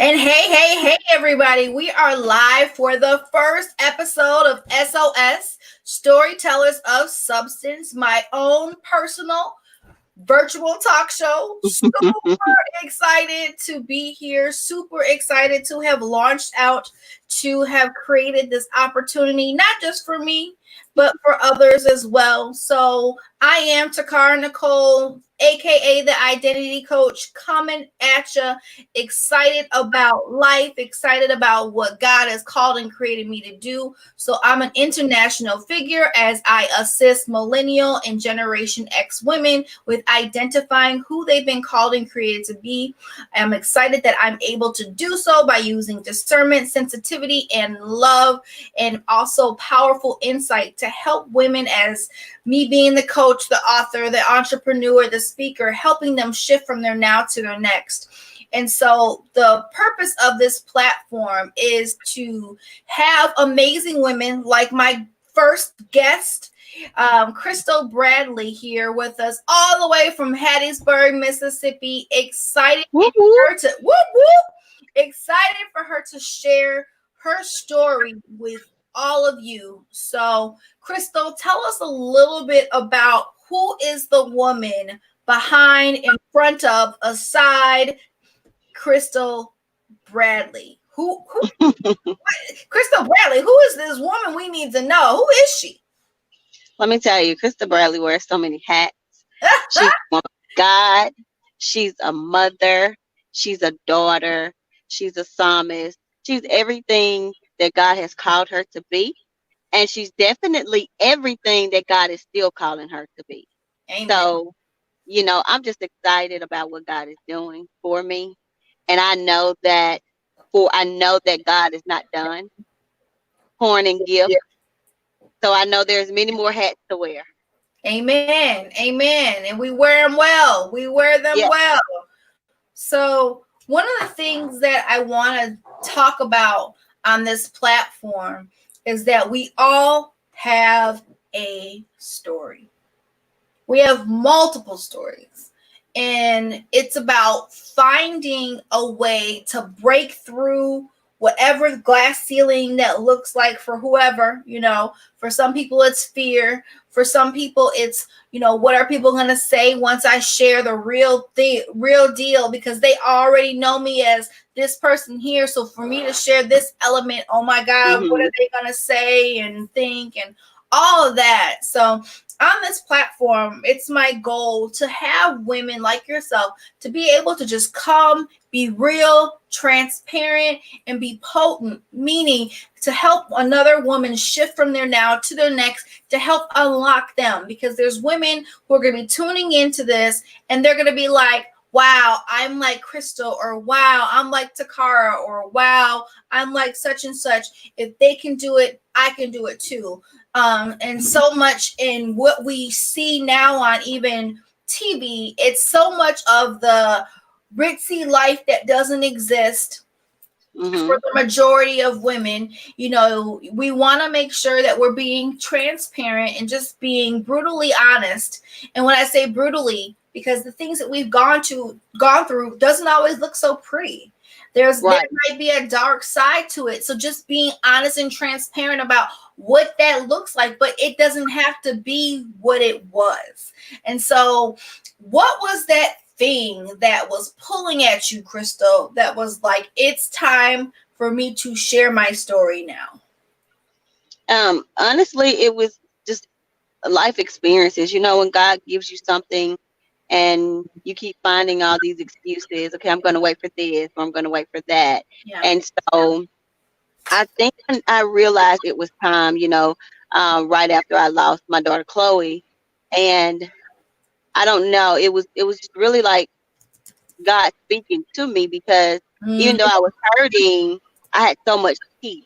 And hey, everybody. We are live for the first episode of SOS, Storytellers of Substance, my own personal virtual talk show. Super excited to be here. Super excited to have launched out, to have created this opportunity, not just for me, but for others as well. So I am Takara Nicole, aka the Identity Coach, coming at you, excited about life, excited about what God has called and created me to do. So I'm an international figure as I assist millennial and Generation X women with identifying who they've been called and created to be. I'm excited that I'm able to do so by using discernment, sensitivity, and love, and also powerful insight to help women, as me being the coach, the author, the entrepreneur, the speaker, helping them shift from their now to their next. And so the purpose of this platform is to have amazing women like my first guest, Krystal Bradley, here with us all the way from Hattiesburg, Mississippi. Excited Whoop, for whoop. her to whoop whoop. Excited for her to share her story with all of you. So, Krystal, tell us a little bit about who is the woman behind, in front of, aside Krystal Bradley. Who Krystal Bradley, who is this woman we need to know? Who is she? Let me tell you, Krystal Bradley wears so many hats. She's a woman of God. She's a mother. She's a daughter. She's a psalmist. She's everything that God has called her to be. And she's definitely everything that God is still calling her to be. Amen. So, I'm just excited about what God is doing for me. And I know that God is not done pouring in gifts. So I know there's many more hats to wear. Amen. Amen. And we wear them well. We wear them Yeah. well. So, one of the things that I want to talk about on this platform is that we all have a story. We have multiple stories. And it's about finding a way to break through whatever glass ceiling that looks like for whoever. For some people it's fear. For some people it's, what are people going to say once I share the real deal, because they already know me as this person here. So for me to share this element, oh my God, what Hmm. are they going to say and think and all of that. So on this platform, it's my goal to have women like yourself to be able to just come, be real, transparent, and be potent, meaning to help another woman shift from their now to their next, to help unlock them. Because there's women who are going to be tuning into this and they're going to be like, wow, I'm like Krystal, or wow, I'm like Takara, or wow, I'm like such and such. If they can do it, I can do it too. And so much in what we see now on even TV, it's so much of the ritzy life that doesn't exist for Hmm. the majority of women. We want to make sure that we're being transparent and just being brutally honest. And when I say brutally, because the things that we've gone through doesn't always look so pretty. There Right. might be a dark side to it. So just being honest and transparent about what that looks like, but it doesn't have to be what it was. And so, what was that thing that was pulling at you, Krystal, that was like, it's time for me to share my story now? Honestly, it was just life experiences. When God gives you something and you keep finding all these excuses. Okay, I'm going to wait for this, or I'm going to wait for that. Yeah. And so I think I realized it was time, right after I lost my daughter Chloe. And I don't know, it was just really like God speaking to me, because even though Mm-hmm. I was hurting, I had so much peace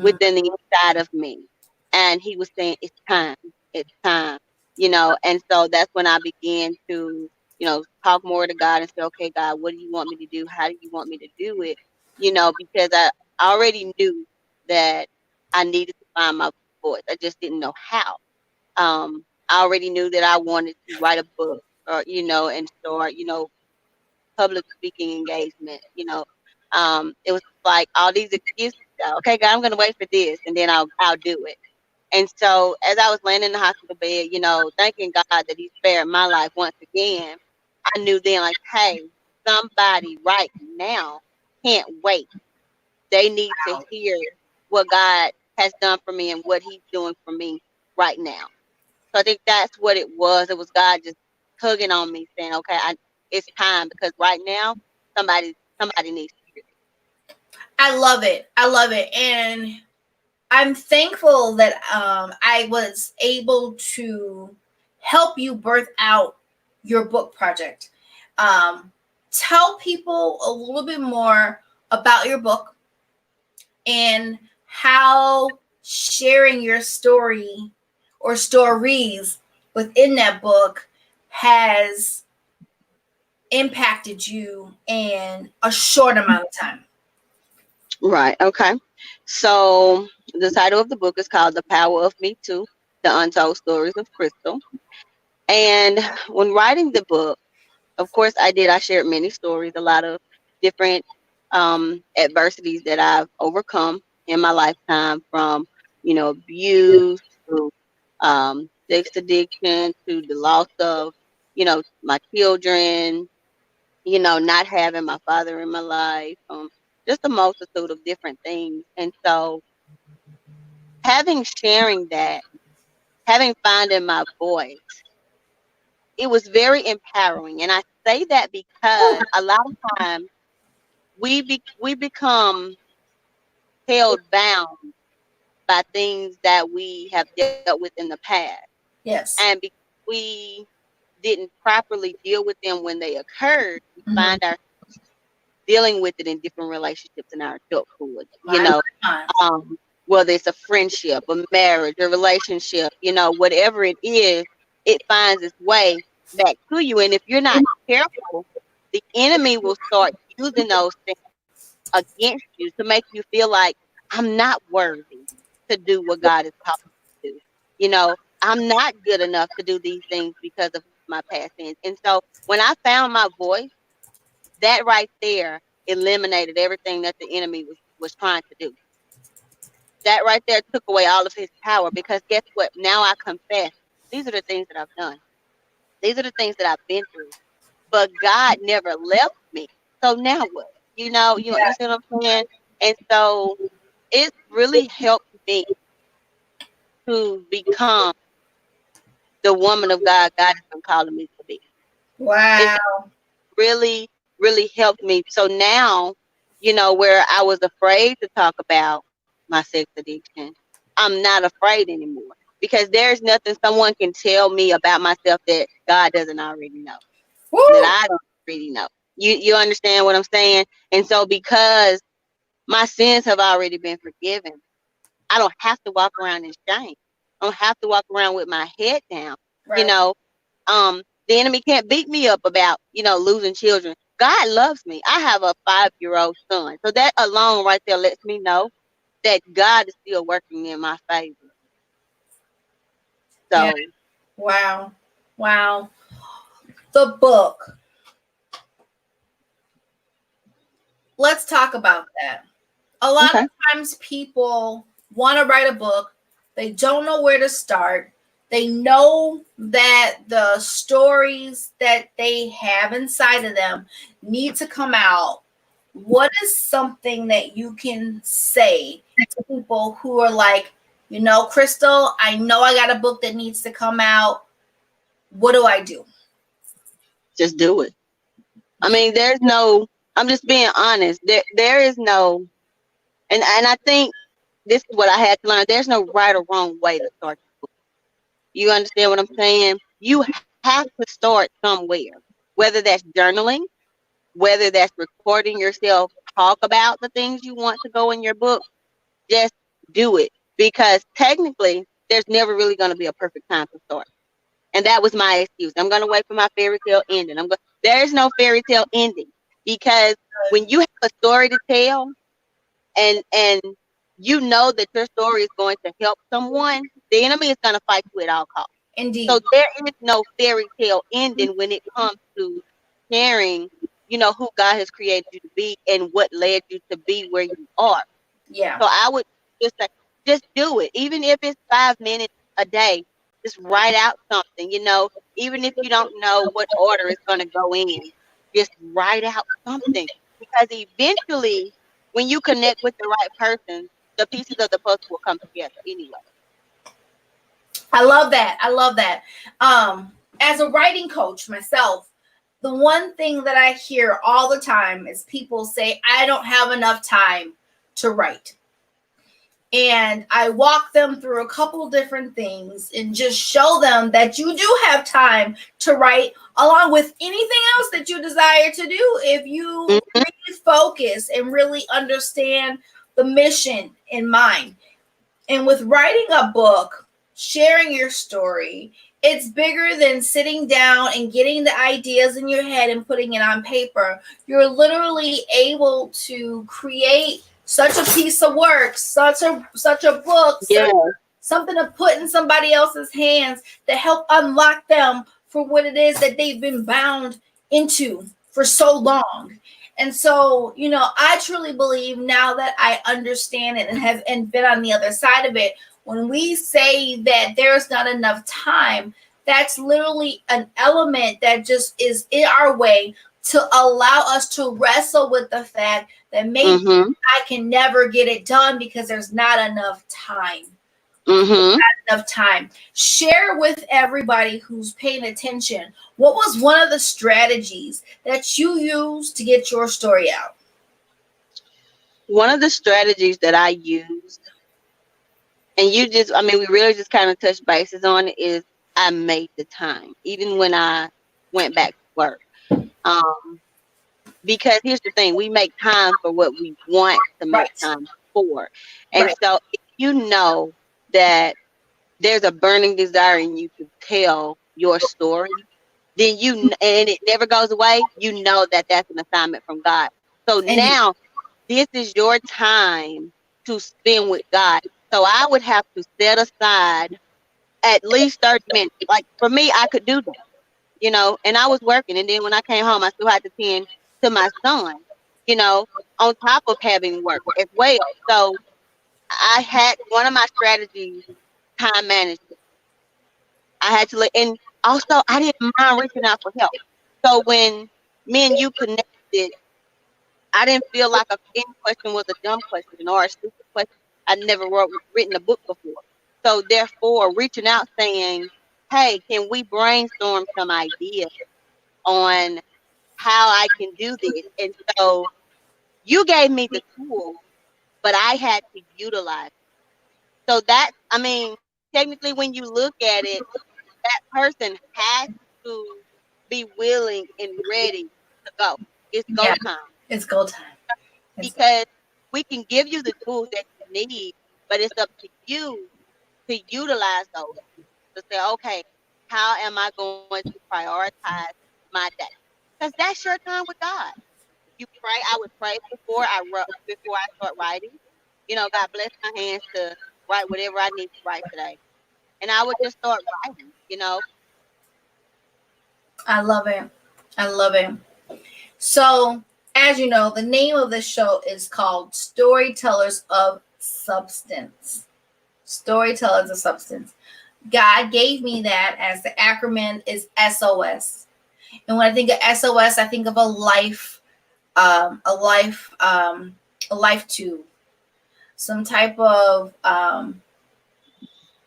within the inside of me. And he was saying, it's time, and so that's when I began to, talk more to God and say, okay, God, what do you want me to do? How do you want me to do it? Because I already knew that I needed to find my voice. I just didn't know how. I already knew that I wanted to write a book, or, and start, public speaking engagement, It was like all these excuses. Okay, God, I'm gonna wait for this, and then I'll do it. And so as I was laying in the hospital bed, thanking God that He spared my life once again, I knew then, like, hey, somebody right now can't wait. They need to hear what God has done for me and what He's doing for me right now. So I think that's what it was. It was God just tugging on me, saying, "Okay, it's time because right now somebody needs to hear it." I love it. I love it. And I'm thankful that I was able to help you birth out your book project. Tell people a little bit more about your book and how sharing your story or stories within that book has impacted you in a short amount of time. Right. Okay. So the title of the book is called "The Power of Me Too: The Untold Stories of Krystal." And when writing the book, of course, I shared many stories, a lot of different adversities that I've overcome in my lifetime, from abuse to sex addiction to the loss of my children, not having my father in my life, just a multitude of different things. And so sharing that, having finding my voice, it was very empowering. And I say that because a lot of times we become held bound by things that we have dealt with in the past. And Yes. because we didn't properly deal with them when they occurred, we Mm-hmm. find ourselves dealing with it in different relationships in our adulthood. My God. Um, whether it's a friendship, a marriage, a relationship, whatever it is, it finds its way back to you. And if you're not careful, the enemy will start using those things against you to make you feel like I'm not worthy to do what God has called me to do. I'm not good enough to do these things because of my past sins. And so when I found my voice, that right there eliminated everything that the enemy was trying to do. That right there took away all of his power, because guess what? Now I confess. These are the things that I've done. These are the things that I've been through. But God never left me. So now what? You understand what I'm saying? And so it really helped me to become the woman of God has been calling me to be. It's Wow. really, really helped me. So now, where I was afraid to talk about my sex addiction, I'm not afraid anymore, because there's nothing someone can tell me about myself that God doesn't already know, that Woo! I don't already know. You understand what I'm saying? And so because my sins have already been forgiven, I don't have to walk around in shame. I don't have to walk around with my head down. You Right. know, the enemy can't beat me up about, losing children. God loves me. I have a 5-year-old son. So that alone right there lets me know that God is still working in my favor. Yeah. So, Wow. Wow. The book. Let's talk about that. A lot okay. of times people want to write a book, they don't know where to start. They know that the stories that they have inside of them need to come out. What is something that you can say to people who are like, Krystal, I know I got a book that needs to come out. What do I do? Just do it. I mean, I'm just being honest. There is no, and I think this is what I had to learn. There's no right or wrong way to start. You understand what I'm saying? You have to start somewhere, whether that's journaling, whether that's recording yourself talk about the things you want to go in your book. Just do it, because technically there's never really going to be a perfect time to start. And that was my excuse. I'm going to wait for my fairy tale ending. There's no fairy tale ending, because when you have a story to tell, and you know that your story is going to help someone, the enemy is going to fight you at all costs. So Indeed. there is no fairy tale ending when it comes to sharing who God has created you to be and what led you to be where you are. Yeah. So I would just say, just do it. Even if it's 5 minutes a day, just write out something, even if you don't know what order it's going to go in, just write out something. Because eventually, when you connect with the right person, the pieces of the puzzle will come together anyway. I love that. I love that. As a writing coach myself, the one thing that I hear all the time is people say, I don't have enough time to write. And I walk them through a couple different things and just show them that you do have time to write, along with anything else that you desire to do, if you really focus and really understand the mission in mind. And with writing a book, sharing your story, it's bigger than sitting down and getting the ideas in your head and putting it on paper. You're literally able to create such a piece of work, such a book, Yeah. something to put in somebody else's hands to help unlock them for what it is that they've been bound into for so long. And so, I truly believe, now that I understand it and have been on the other side of it, when we say that there's not enough time, that's literally an element that just is in our way to allow us to wrestle with the fact that maybe I can never get it done because there's not enough time. Not enough time. Share with everybody who's paying attention, what was one of the strategies that you used to get your story out? One of the strategies that I used, and we really just kind of touched bases on it, is I made the time, even when I went back to work. Because here's the thing, we make time for what we want to make time for. And so if you know that there's a burning desire in you to tell your story, then and it never goes away, you know that that's an assignment from God. So now this is your time to spend with God. So I would have to set aside at least 30 minutes. Like for me, I could do that, and I was working. And then when I came home, I still had to tend to my son, on top of having work as well. So I had one of my strategies, time management. I had to and also I didn't mind reaching out for help. So when me and you connected, I didn't feel like any question was a dumb question or a stupid question. I'd never written a book before. So therefore, reaching out saying, hey, can we brainstorm some ideas on how I can do this? And so you gave me the tool, but I had to utilize it. So technically when you look at it, that person has to be willing and ready to go. It's go time. It's go time. Because we can give you the tools that you need, but it's up to you to utilize those. To say, okay, how am I going to prioritize my day? Because that's your time with God. You pray. I would pray before I start writing. God bless my hands to write whatever I need to write today, and I would just start writing. I love it. I love it. So, as you know, the name of the show is called Storytellers of Substance. Storytellers of Substance. God gave me that as the acronym is SOS. And when I think of SOS, I think of a life tube, some type of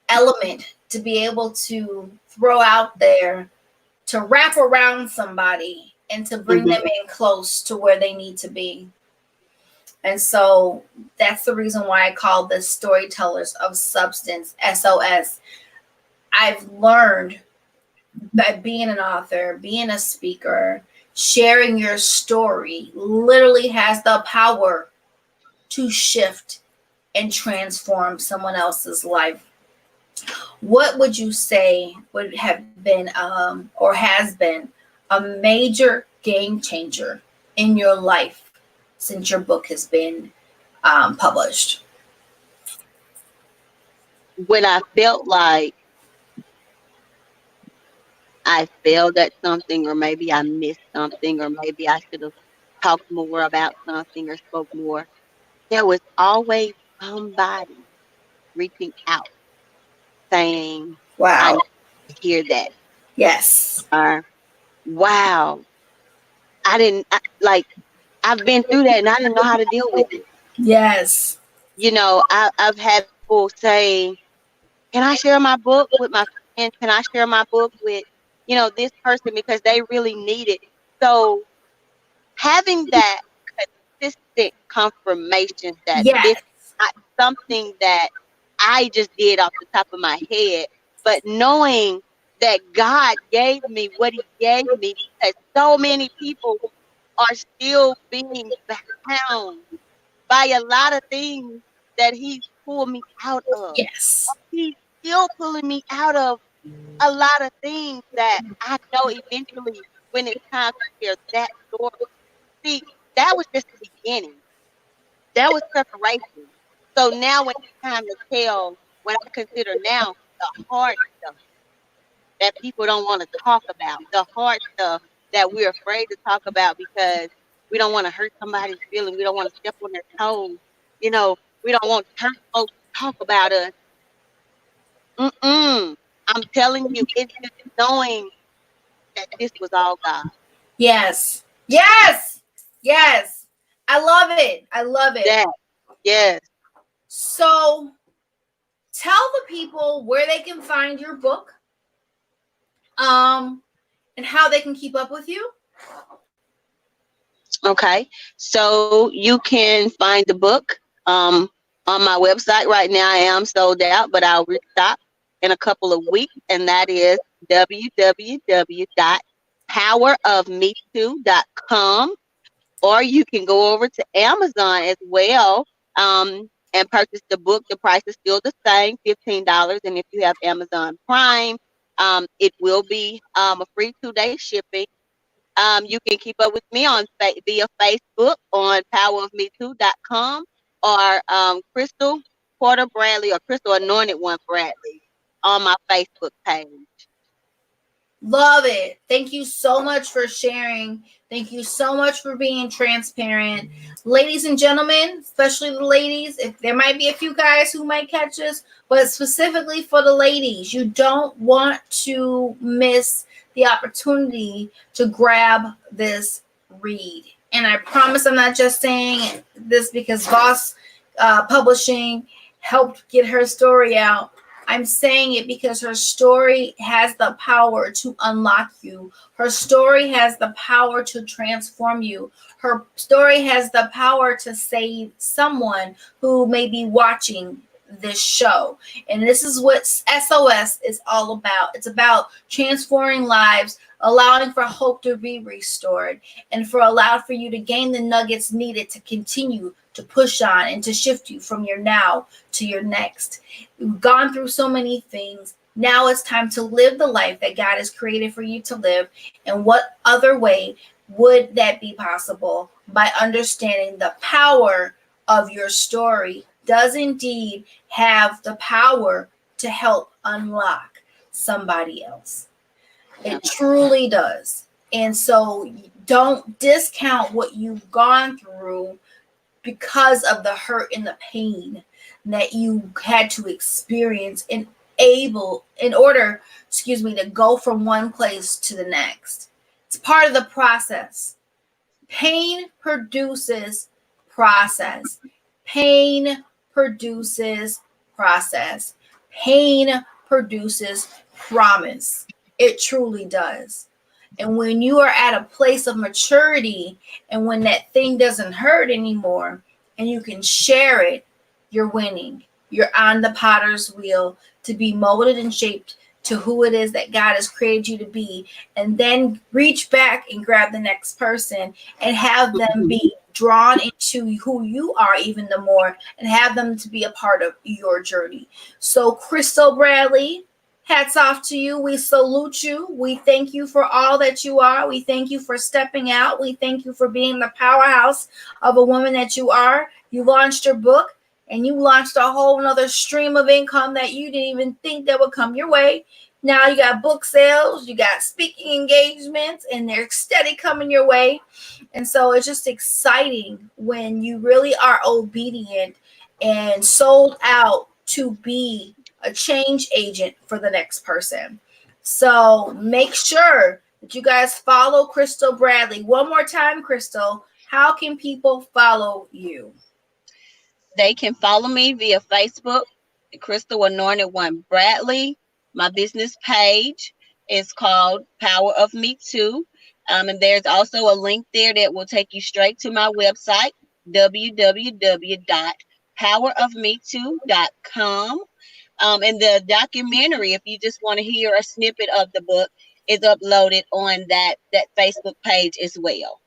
element to be able to throw out there to wrap around somebody and to bring them in close to where they need to be. And so that's the reason why I call this Storytellers of Substance, SOS. I've learned that being an author, being a speaker, sharing your story literally has the power to shift and transform someone else's life. What would you say would have been or has been a major game changer in your life since your book has been published? When I felt like I failed at something, or maybe I missed something, or maybe I should have talked more about something or spoke more, there was always somebody reaching out saying, I Wow. need to hear that. Yes. Or, wow, I didn't, like, I've been through that and I didn't know how to deal with it. Yes. I've had people say, can I share my book with my friends? Can I share my book with, this person because they really need it? So having that consistent confirmation that this Yes. is not something that I just did off the top of my head, but knowing that God gave me what He gave me, because so many people are still being bound by a lot of things that He's pulled me out of. Yes. He's still pulling me out of a lot of things that I know eventually, when it's time to share that story. See, that was just the beginning. That was preparation. So now when it's time to tell what I consider now the hard stuff that people don't want to talk about, the hard stuff that we're afraid to talk about because we don't want to hurt somebody's feeling. We don't want to step on their toes. You know, we don't want church folks to talk about us. I'm telling you, it's just knowing that this was all God. Yes. Yes. Yes. I love it. I love it. That, yes. So tell the people where they can find your book, and how they can keep up with you. Okay. So you can find the book on my website. Right now I am sold out, but I'll restock in a couple of weeks, and that is www.powerofmetoo.com. Or you can go over to Amazon as well, and purchase the book. The price is still the same, $15. And if you have Amazon Prime, it will be a free 2-day shipping. You can keep up with me on via Facebook on powerofmetoo.com, or Krystal Porter Bradley, or Krystal Anointed One Bradley on my Facebook page. Love it. Thank you so much for sharing. Thank you so much for being transparent. Ladies and gentlemen, especially the ladies, if there might be a few guys who might catch this, but specifically for the ladies, you don't want to miss the opportunity to grab this read. And I promise I'm not just saying this because Voss Publishing helped get her story out. I'm saying it because her story has the power to unlock you. Her story has the power to transform you. Her story has the power to save someone who may be watching this show. And this is what SOS is all about. It's about transforming lives, allowing for hope to be restored, and for you to gain the nuggets needed to continue to push on and to shift you from your now to your next. We've gone through so many things. Now it's time to live the life that God has created for you to live. And what other way would that be possible? By understanding the power of your story does indeed have the power to help unlock somebody else. It truly does. And so don't discount what you've gone through because of the hurt and the pain that you had to experience in order to go from one place to the next. It's part of the process. Pain produces process. Pain produces process. Pain produces promise. It truly does. And when you are at a place of maturity, and when that thing doesn't hurt anymore and you can share it, you're winning. You're on the potter's wheel to be molded and shaped to who it is that God has created you to be, and then reach back and grab the next person and have them be drawn into who you are even the more, and have them to be a part of your journey. So Krystal Bradley, hats off to you. We salute you. We thank you for all that you are. We thank you for stepping out. We thank you for being the powerhouse of a woman that you are. You launched your book, and you launched a whole nother stream of income that you didn't even think that would come your way. Now you got book sales, you got speaking engagements, and they're steady coming your way. And so it's just exciting when you really are obedient and sold out to be a change agent for the next person. So make sure that you guys follow Krystal Bradley. One more time, Krystal, how can people follow you? They can follow me via Facebook, Krystal Anointed One Bradley. My business page is called Power of Me Too. And there's also a link there that will take you straight to my website, www.powerofmetoo.com. And the documentary, if you just want to hear a snippet of the book, is uploaded on that Facebook page as well.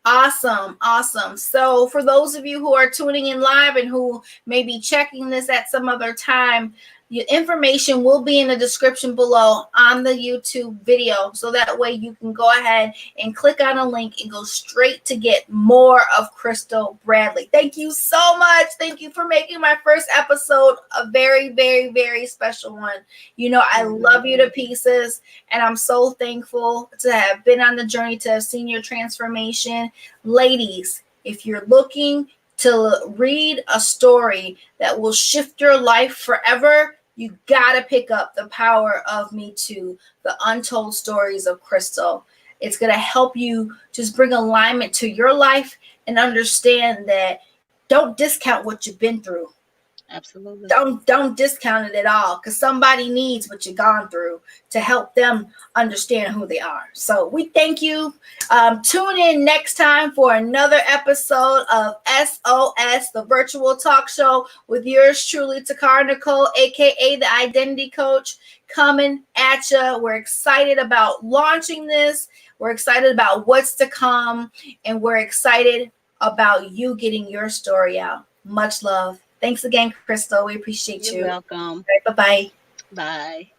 Awesome. Awesome. So for those of you who are tuning in live and who may be checking this at some other time, your information will be in the description below on the YouTube video. So that way you can go ahead and click on a link and go straight to get more of Krystal Bradley. Thank you so much. Thank you for making my first episode a very, very, very special one. You know, I love you to pieces, and I'm so thankful to have been on the journey to have seen your transformation. Ladies, if you're looking to read a story that will shift your life forever, you gotta pick up The Power of Me Too, the untold stories of Krystal. It's gonna help you just bring alignment to your life and understand that don't discount what you've been through. Absolutely. Don't discount it at all, because somebody needs what you've gone through to help them understand who they are. So we thank you. Tune in next time for another episode of SOS, the virtual talk show with yours truly, Takara Nicole, aka the Identity Coach, coming at you. We're excited about launching this. We're excited about what's to come, and we're excited about you getting your story out. Much love. Thanks again, Krystal. We appreciate you. You're welcome. Right, bye-bye. Bye.